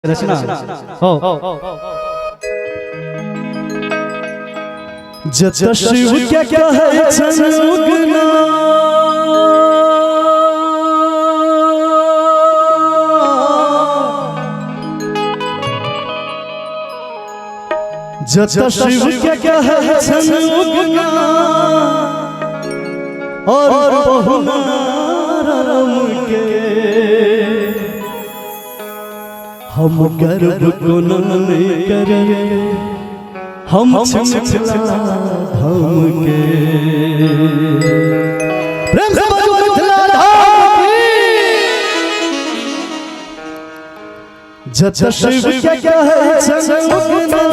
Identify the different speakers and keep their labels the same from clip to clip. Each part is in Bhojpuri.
Speaker 1: रचना हो
Speaker 2: जत शिव क्या क्या है छनगना जत शिव क्या क्या है छनगना और बहुनारम के हम गर्व गुणन करें हम छिछला धाम के प्रेम से बोलो मिथिला धाम की जत शिव क्या क्या है छनगना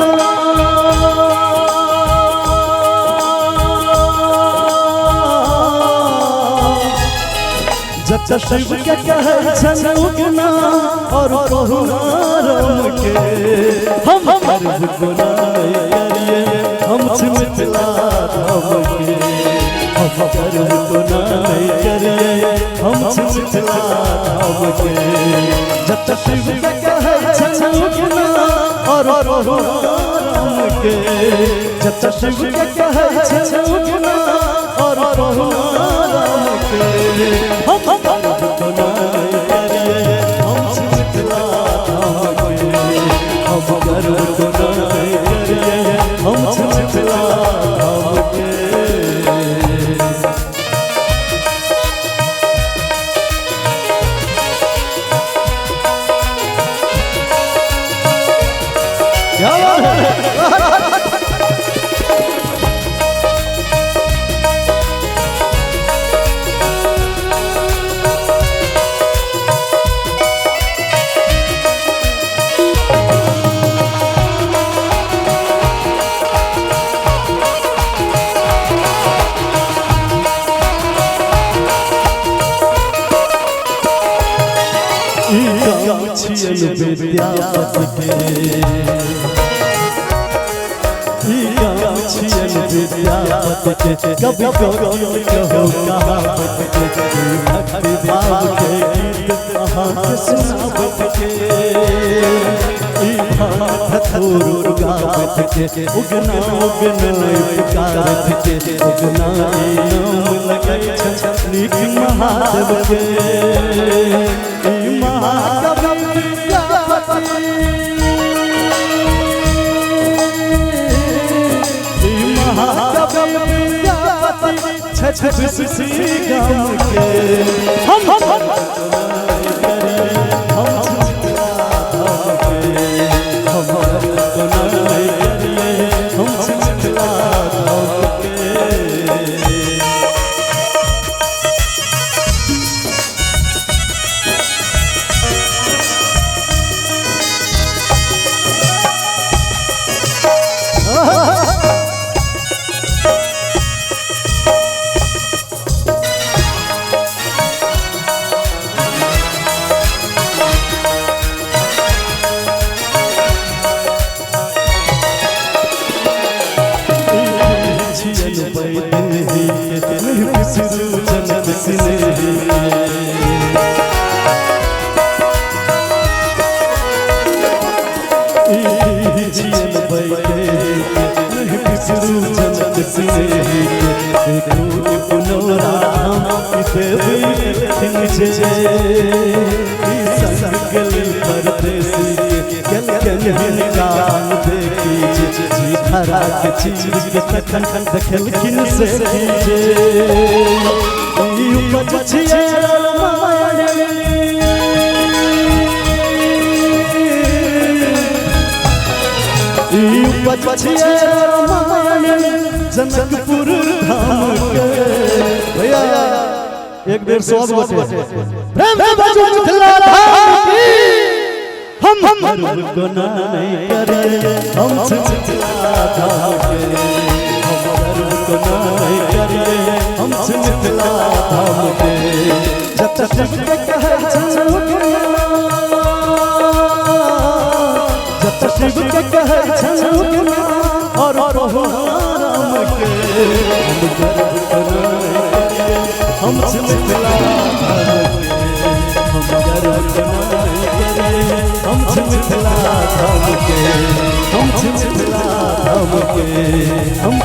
Speaker 2: जत शिव क्या क्या है छनगना और बहुनारम के हम गर्व गुनाए करिए हम मिथिला धाम के हम गर्व गुनाए करिए हम मिथिला धाम के जत शिव क्या क्या है छनगना और बहुनारम के जत शिव क्या क्या है छनगना और बहुनारम के हम गर्व गुनाए करिए हम मिथिला धाम के हम गर्व गुनाए करिए हम मिथिला धाम के क्या बात है छियन विद्यापति के छियन विद्यापति के कभी कोई कहो कहावत के भक्ति भाव के गीत कहाँ के सुनावत के धतूर गावत के उगना उगना पुकारत के उगना नाम लगे नीक महादेव के गाँव के हम देखलखिन से जनकपुर धाम के भैया एक बेर सब गोटे प्रेम से बाजू मिथिला धाम की हम गर्व गुनाए करिए हम मिथिला धाम के हम गर्व गुनाए करिए हम मिथिला धाम के जत शिव क्या है छनगना जत शिव क्या है छनगना और बहुनारम के हम गर्व गुनाए करिए हम मिथिला धाम के हम गर्व गुनाए करिए हम मिथिला धाम के, हम मिथिला धाम के, हम